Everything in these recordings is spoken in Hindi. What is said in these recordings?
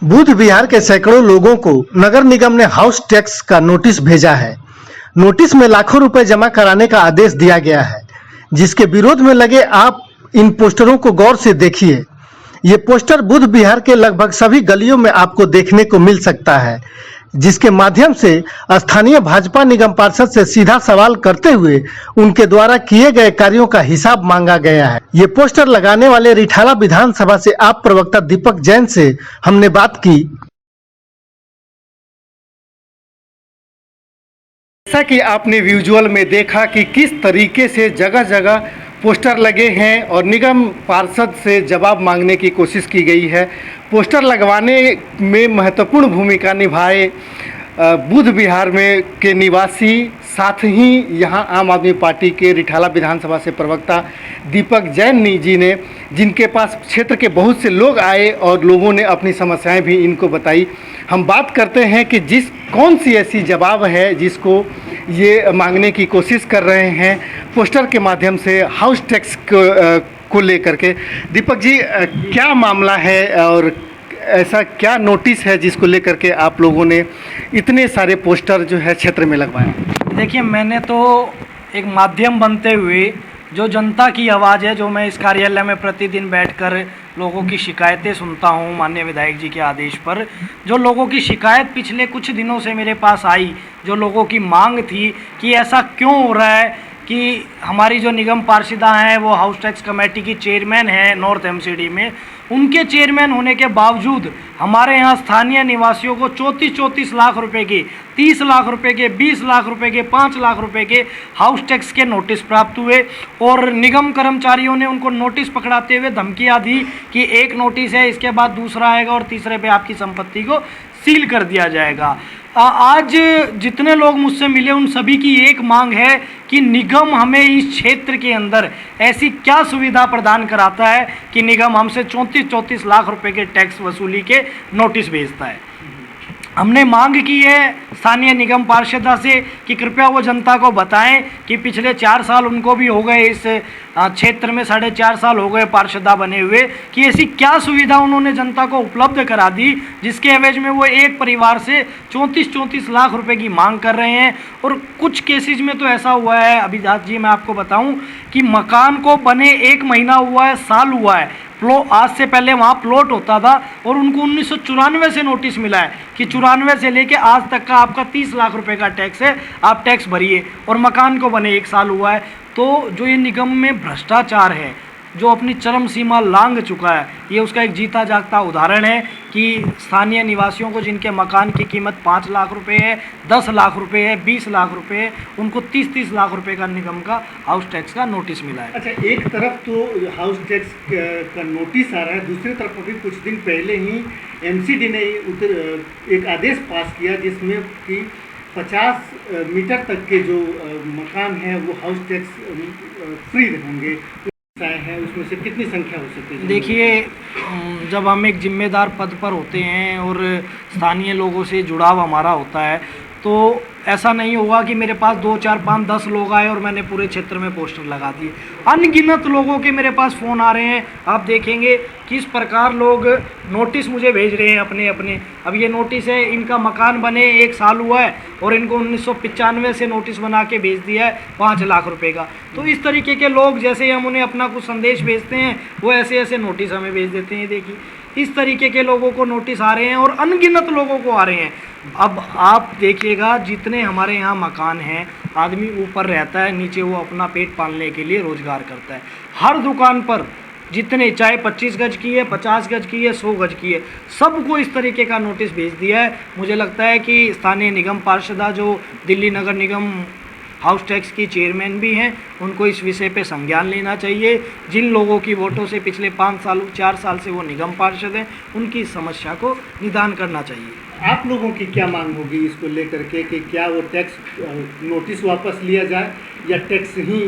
बुध विहार के सैकड़ों लोगों को नगर निगम ने हाउस टैक्स का नोटिस भेजा है। नोटिस में लाखों रुपए जमा कराने का आदेश दिया गया है, जिसके विरोध में लगे आप इन पोस्टरों को गौर से देखिए। ये पोस्टर बुध विहार के लगभग सभी गलियों में आपको देखने को मिल सकता है, जिसके माध्यम से स्थानीय भाजपा निगम पार्षद से सीधा सवाल करते हुए उनके द्वारा किए गए कार्यों का हिसाब मांगा गया है। ये पोस्टर लगाने वाले रिठाला विधानसभा से आप प्रवक्ता दीपक जैन से हमने बात की। जैसा कि आपने विजुअल में देखा कि किस तरीके से जगह जगह पोस्टर लगे हैं और निगम पार्षद से जवाब मांगने की कोशिश की गई है। पोस्टर लगवाने में महत्वपूर्ण भूमिका निभाए बुध विहार में के निवासी, साथ ही यहां आम आदमी पार्टी के रिठाला विधानसभा से प्रवक्ता दीपक जैन जी ने, जिनके पास क्षेत्र के बहुत से लोग आए और लोगों ने अपनी समस्याएं भी इनको बताई। हम बात करते हैं कि कौन सी ऐसी जवाब है जिसको ये मांगने की कोशिश कर रहे हैं पोस्टर के माध्यम से हाउस टैक्स को लेकर के। दीपक जी, क्या मामला है और ऐसा क्या नोटिस है जिसको लेकर के आप लोगों ने इतने सारे पोस्टर जो है क्षेत्र में लगवाए? देखिए, मैंने तो एक माध्यम बनते हुए जो जनता की आवाज़ है, जो मैं इस कार्यालय में प्रतिदिन बैठकर लोगों की शिकायतें सुनता हूं माननीय विधायक जी के आदेश पर, जो लोगों की शिकायत पिछले कुछ दिनों से मेरे पास आई, जो लोगों की मांग थी कि ऐसा क्यों हो रहा है कि हमारी जो निगम पार्षदा हैं वो हाउस टैक्स कमेटी की चेयरमैन हैं नॉर्थ एमसीडी में, उनके चेयरमैन होने के बावजूद हमारे यहाँ स्थानीय निवासियों को 34 लाख रुपए के, 30 लाख रुपए के, 20 लाख रुपए के, 5 लाख रुपए के हाउस टैक्स के नोटिस प्राप्त हुए और निगम कर्मचारियों ने उनको नोटिस पकड़ाते हुए धमकियां दी कि एक नोटिस है, इसके बाद दूसरा आएगा और तीसरे पे आपकी संपत्ति को सील कर दिया जाएगा। आज जितने लोग मुझसे मिले उन सभी की एक मांग है कि निगम हमें इस क्षेत्र के अंदर ऐसी क्या सुविधा प्रदान कराता है कि निगम हमसे 34 लाख रुपए के टैक्स वसूली के नोटिस भेजता है। हमने मांग की है स्थानीय निगम पार्षदा से कि कृपया वो जनता को बताएं कि पिछले 4 साल उनको भी हो गए, इस क्षेत्र में 4.5 साल हो गए पार्षदा बने हुए, कि ऐसी क्या सुविधा उन्होंने जनता को उपलब्ध करा दी जिसके एवज में वो एक परिवार से 34 लाख रुपए की मांग कर रहे हैं। और कुछ केसेज में तो ऐसा हुआ है अभिदास जी, मैं आपको बताऊं कि मकान को बने 1 महीना हुआ है, साल हुआ है, आज से पहले वहाँ प्लॉट होता था और उनको 1994 से नोटिस मिला है कि 94 से लेके आज तक का आपका 30 लाख रुपए का टैक्स है, आप टैक्स भरिए, और मकान को बने 1 साल हुआ है। तो जो ये निगम में भ्रष्टाचार है जो अपनी चरम सीमा लांघ चुका है, ये उसका एक जीता जागता उदाहरण है कि स्थानीय निवासियों को जिनके मकान की कीमत 5 लाख रुपए है, 10 लाख रुपए है, 20 लाख रुपए है, उनको 30 लाख रुपए का निगम का हाउस टैक्स का नोटिस मिला है। अच्छा, एक तरफ तो हाउस टैक्स का नोटिस आ रहा है, दूसरी तरफ अभी कुछ दिन पहले ही एमसीडी ने एक आदेश पास किया जिसमें कि 50 मीटर तक के जो मकान है वो हाउस टैक्स फ्री होंगे है। उसमें से कितनी संख्या हो सकती है? देखिए, जब हम एक जिम्मेदार पद पर होते हैं और स्थानीय लोगों से जुड़ाव हमारा होता है तो ऐसा नहीं होगा कि मेरे पास 2, 4, 5, 10 लोग आए और मैंने पूरे क्षेत्र में पोस्टर लगा दिए। अनगिनत लोगों के मेरे पास फ़ोन आ रहे हैं। आप देखेंगे किस प्रकार लोग नोटिस मुझे भेज रहे हैं अपने। अब ये नोटिस है, इनका मकान बने 1 साल हुआ है और इनको 1995 से नोटिस बना के भेज दिया है 5 लाख रुपए का। तो इस तरीके के लोग, जैसे ही हम उन्हें अपना कुछ संदेश भेजते हैं वो ऐसे नोटिस हमें भेज देते हैं। देखिए, इस तरीके के लोगों को नोटिस आ रहे हैं और अनगिनत लोगों को आ रहे हैं। अब आप देखिएगा, जितने हमारे यहाँ मकान हैं, आदमी ऊपर रहता है, नीचे वो अपना पेट पालने के लिए रोजगार करता है। हर दुकान पर जितने, चाहे 25 गज की है, 50 गज की है, 100 गज की है, सबको इस तरीके का नोटिस भेज दिया है। मुझे लगता है कि स्थानीय निगम पार्षदा जो दिल्ली नगर निगम हाउस टैक्स की चेयरमैन भी हैं, उनको इस विषय पे संज्ञान लेना चाहिए। जिन लोगों की वोटों से पिछले 5 साल 4 साल से वो निगम पार्षद हैं, उनकी समस्या को निदान करना चाहिए। आप लोगों की क्या मांग होगी इसको लेकर के कि क्या वो टैक्स नोटिस वापस लिया जाए या टैक्स ही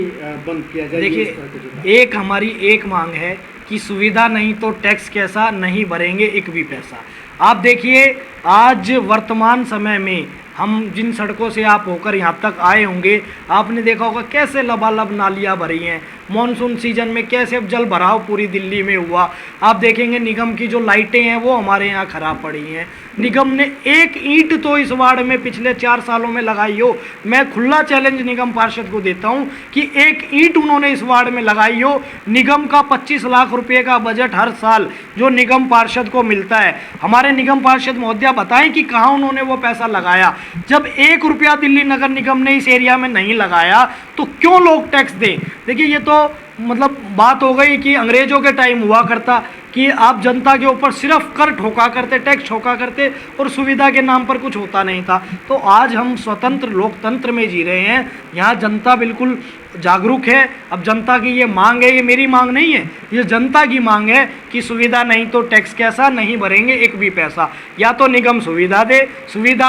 बंद किया जाए? देखिए, एक हमारी एक मांग है कि सुविधा नहीं तो टैक्स कैसा, नहीं भरेंगे एक भी पैसा। आप देखिए, आज वर्तमान समय में हम जिन सड़कों से आप होकर यहाँ तक आए होंगे, आपने देखा होगा कैसे लबालब नालियाँ भरी हैं, मॉनसून सीजन में कैसे जल भराव पूरी दिल्ली में हुआ। आप देखेंगे निगम की जो लाइटें हैं वो हमारे यहाँ खराब पड़ी हैं। निगम ने एक ईंट तो इस वार्ड में पिछले 4 सालों में लगाई हो। मैं खुला चैलेंज निगम पार्षद को देता हूं कि एक ईंट उन्होंने इस वार्ड में लगाई हो। निगम का 25 लाख रुपए का बजट हर साल जो निगम पार्षद को मिलता है, हमारे निगम पार्षद महोदया बताएं कि कहां उन्होंने वो पैसा लगाया। जब 1 रुपया दिल्ली नगर निगम ने इस एरिया में नहीं लगाया तो क्यों लोग टैक्स दें। देखिए ये तो मतलब बात हो गई कि अंग्रेजों के टाइम हुआ करता कि आप जनता के ऊपर सिर्फ कर ठोका करते, टैक्स ठोका करते और सुविधा के नाम पर कुछ होता नहीं था। तो आज हम स्वतंत्र लोकतंत्र में जी रहे हैं, यहाँ जनता बिल्कुल जागरूक है। अब जनता की ये मांग है, ये मेरी मांग नहीं है, ये जनता की मांग है कि सुविधा नहीं तो टैक्स कैसा, नहीं भरेंगे एक भी पैसा। या तो निगम सुविधा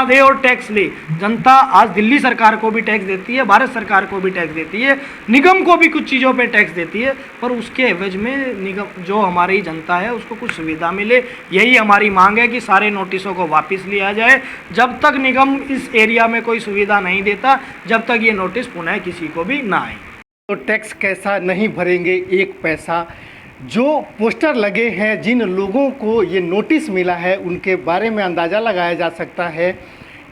दे और टैक्स ले। जनता आज दिल्ली सरकार को भी टैक्स देती है, भारत सरकार को भी टैक्स देती है, निगम को भी कुछ चीज़ों पे टैक्स देती है, पर उसके एवज में निगम जो हमारी जनता है उसको कुछ सुविधा मिले। यही हमारी मांग है कि सारे नोटिसों को वापस लिया जाए। जब तक निगम इस एरिया में कोई सुविधा नहीं देता, जब तक ये नोटिस पुनः किसी को भी ना आए। तो टैक्स कैसा, नहीं भरेंगे एक पैसा। जो पोस्टर लगे हैं, जिन लोगों को ये नोटिस मिला है, उनके बारे में अंदाज़ा लगाया जा सकता है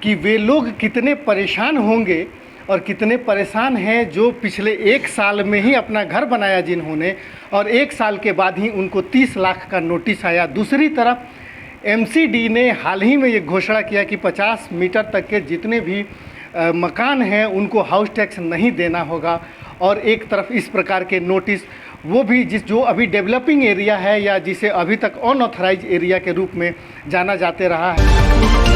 कि वे लोग कितने परेशान होंगे और कितने परेशान हैं जो पिछले 1 साल में ही अपना घर बनाया जिन्होंने, और 1 साल के बाद ही उनको 30 लाख का नोटिस आया। दूसरी तरफ एमसीडी ने हाल ही में ये घोषणा किया कि 50 मीटर तक के जितने भी मकान हैं उनको हाउस टैक्स नहीं देना होगा। और एक तरफ इस प्रकार के नोटिस, वो भी जो अभी डेवलपिंग एरिया है या जिसे अभी तक अनऑथराइज एरिया के रूप में जाना जाते रहा है।